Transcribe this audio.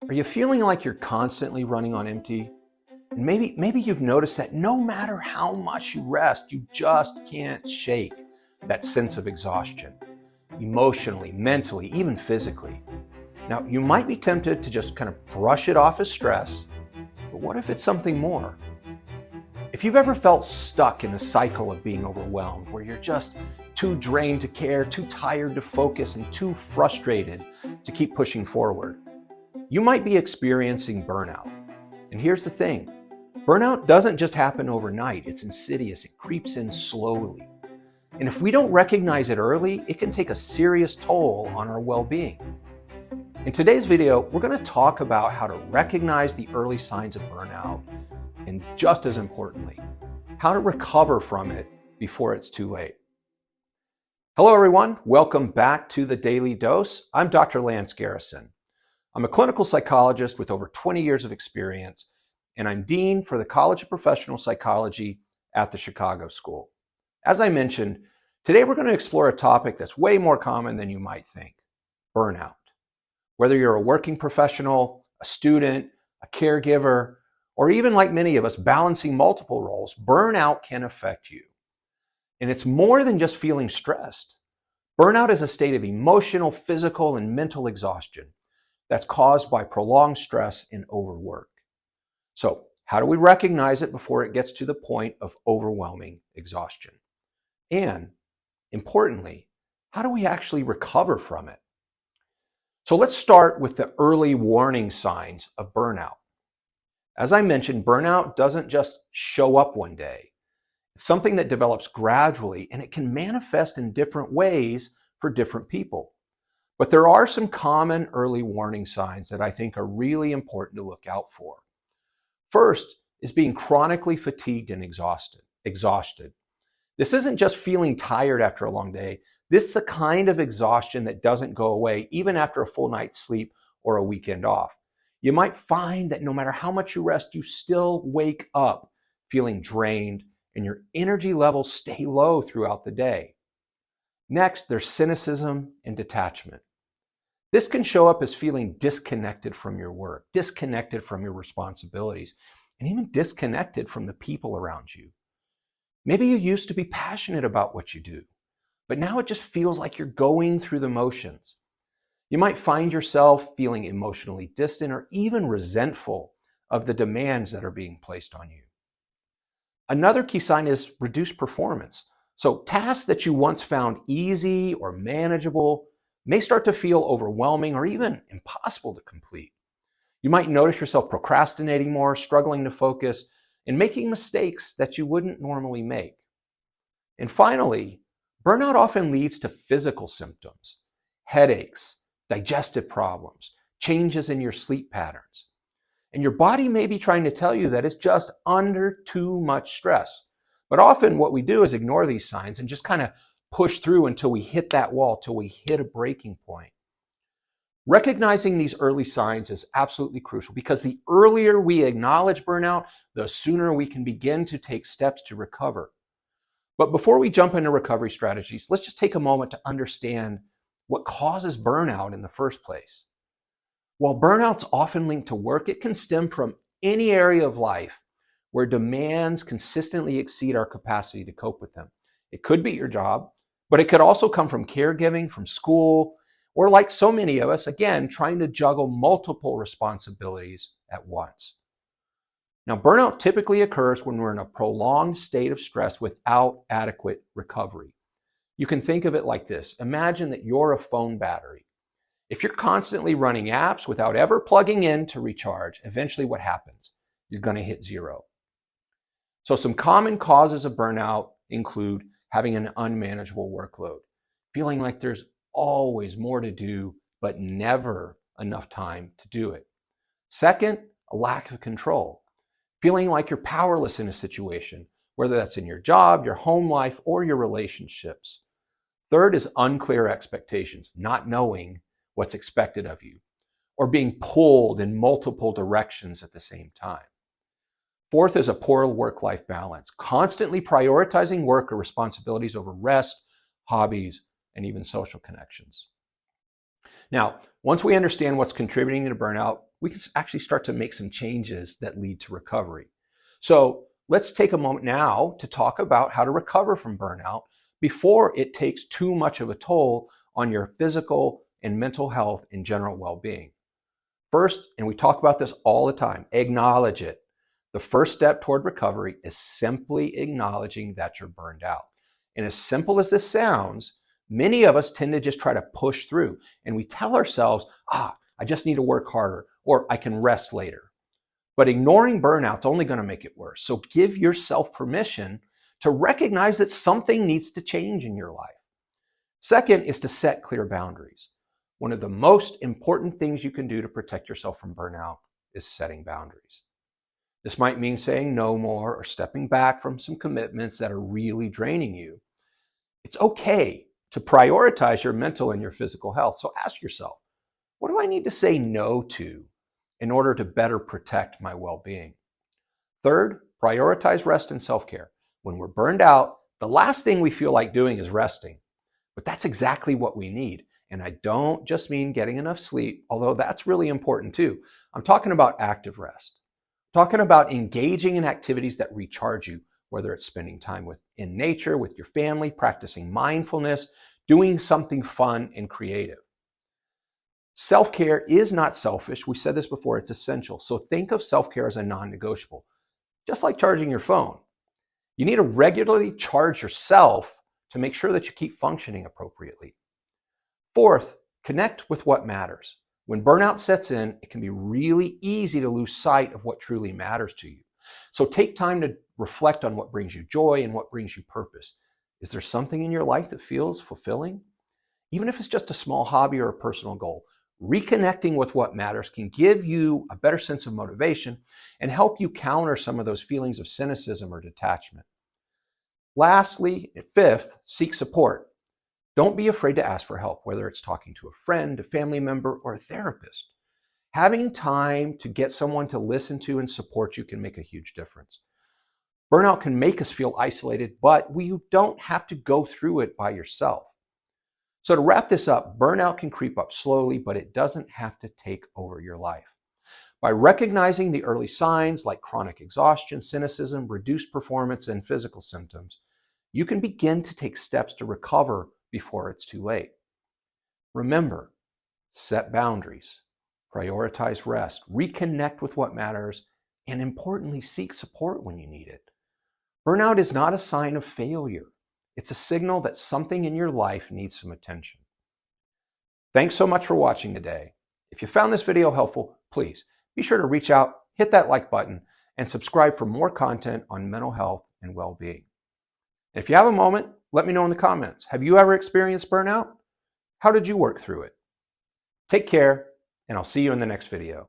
Are you feeling like you're constantly running on empty? And maybe you've noticed that no matter how much you rest, you just can't shake that sense of exhaustion, emotionally, mentally, even physically. Now, you might be tempted to just kind of brush it off as stress, but what if it's something more? If you've ever felt stuck in a cycle of being overwhelmed, where you're just too drained to care, too tired to focus, and too frustrated to keep pushing forward, you might be experiencing burnout. And here's the thing, burnout doesn't just happen overnight. It's insidious. It creeps in slowly. And if we don't recognize it early, it can take a serious toll on our well-being. In today's video, we're going to talk about how to recognize the early signs of burnout, and just as importantly, how to recover from it before it's too late. Hello, everyone. Welcome back to The Daily Dose. I'm Dr. Lance Garrison. I'm a clinical psychologist with over 20 years of experience, and I'm Dean for the College of Professional Psychology at the Chicago School. As I mentioned, today we're going to explore a topic that's way more common than you might think: burnout. Whether you're a working professional, a student, a caregiver, or even like many of us balancing multiple roles, burnout can affect you. And it's more than just feeling stressed. Burnout is a state of emotional, physical, and mental exhaustion that's caused by prolonged stress and overwork. So, how do we recognize it before it gets to the point of overwhelming exhaustion? And, importantly, how do we actually recover from it? So let's start with the early warning signs of burnout. As I mentioned, burnout doesn't just show up one day. It's something that develops gradually, and it can manifest in different ways for different people. But there are some common early warning signs that I think are really important to look out for. First is being chronically fatigued and exhausted. This isn't just feeling tired after a long day. This is the kind of exhaustion that doesn't go away even after a full night's sleep or a weekend off. You might find that no matter how much you rest, you still wake up feeling drained and your energy levels stay low throughout the day. Next, there's cynicism and detachment. This can show up as feeling disconnected from your work, disconnected from your responsibilities, and even disconnected from the people around you. Maybe you used to be passionate about what you do, but now it just feels like you're going through the motions. You might find yourself feeling emotionally distant or even resentful of the demands that are being placed on you. Another key sign is reduced performance. So tasks that you once found easy or manageable may start to feel overwhelming or even impossible to complete. You might notice yourself procrastinating more, struggling to focus, and making mistakes that you wouldn't normally make. And finally, burnout often leads to physical symptoms: headaches, digestive problems, changes in your sleep patterns. And your body may be trying to tell you that it's just under too much stress. But often what we do is ignore these signs and just kind of push through until we hit that wall, till we hit a breaking point. Recognizing these early signs is absolutely crucial, because the earlier we acknowledge burnout, the sooner we can begin to take steps to recover. But before we jump into recovery strategies, let's just take a moment to understand what causes burnout in the first place. While burnout's often linked to work, it can stem from any area of life where demands consistently exceed our capacity to cope with them. It could be your job, but it could also come from caregiving, from school, or like so many of us, again, trying to juggle multiple responsibilities at once. Now, burnout typically occurs when we're in a prolonged state of stress without adequate recovery. You can think of it like this. Imagine that you're a phone battery. If you're constantly running apps without ever plugging in to recharge, eventually what happens? You're going to hit zero. So some common causes of burnout include having an unmanageable workload, feeling like there's always more to do, but never enough time to do it. Second, a lack of control, feeling like you're powerless in a situation, whether that's in your job, your home life, or your relationships. Third is unclear expectations, not knowing what's expected of you, or being pulled in multiple directions at the same time. Fourth is a poor work-life balance, constantly prioritizing work or responsibilities over rest, hobbies, and even social connections. Now, once we understand what's contributing to burnout, we can actually start to make some changes that lead to recovery. So let's take a moment now to talk about how to recover from burnout before it takes too much of a toll on your physical and mental health and general well-being. First, and we talk about this all the time, acknowledge it. The first step toward recovery is simply acknowledging that you're burned out. And as simple as this sounds, many of us tend to just try to push through, and we tell ourselves, I just need to work harder, or I can rest later. But ignoring burnout's only going to make it worse. So give yourself permission to recognize that something needs to change in your life. Second is to set clear boundaries. One of the most important things you can do to protect yourself from burnout is setting boundaries. This might mean saying no more or stepping back from some commitments that are really draining you. It's okay to prioritize your mental and your physical health. So ask yourself, what do I need to say no to in order to better protect my well-being? Third, prioritize rest and self-care. When we're burned out, the last thing we feel like doing is resting. But that's exactly what we need. And I don't just mean getting enough sleep, although that's really important too. I'm talking about active rest. I'm talking about engaging in activities that recharge you, whether it's spending time in nature, with your family, practicing mindfulness, doing something fun and creative. Self-care is not selfish. We said this before, it's essential. So think of self-care as a non-negotiable, just like charging your phone. You need to regularly charge yourself to make sure that you keep functioning appropriately. Fourth, connect with what matters. When burnout sets in, it can be really easy to lose sight of what truly matters to you. So take time to reflect on what brings you joy and what brings you purpose. Is there something in your life that feels fulfilling? Even if it's just a small hobby or a personal goal, reconnecting with what matters can give you a better sense of motivation and help you counter some of those feelings of cynicism or detachment. Lastly, fifth, seek support. Don't be afraid to ask for help, whether it's talking to a friend, a family member, or a therapist. Having time to get someone to listen to and support you can make a huge difference. Burnout can make us feel isolated, but you don't have to go through it by yourself. So to wrap this up, burnout can creep up slowly, but it doesn't have to take over your life. By recognizing the early signs like chronic exhaustion, cynicism, reduced performance, and physical symptoms, you can begin to take steps to recover before it's too late. Remember, set boundaries, prioritize rest, reconnect with what matters, and importantly, seek support when you need it. Burnout is not a sign of failure. It's a signal that something in your life needs some attention. Thanks so much for watching today. If you found this video helpful, please be sure to reach out, hit that like button, and subscribe for more content on mental health and well-being. If you have a moment, let me know in the comments. Have you ever experienced burnout? How did you work through it? Take care, and I'll see you in the next video.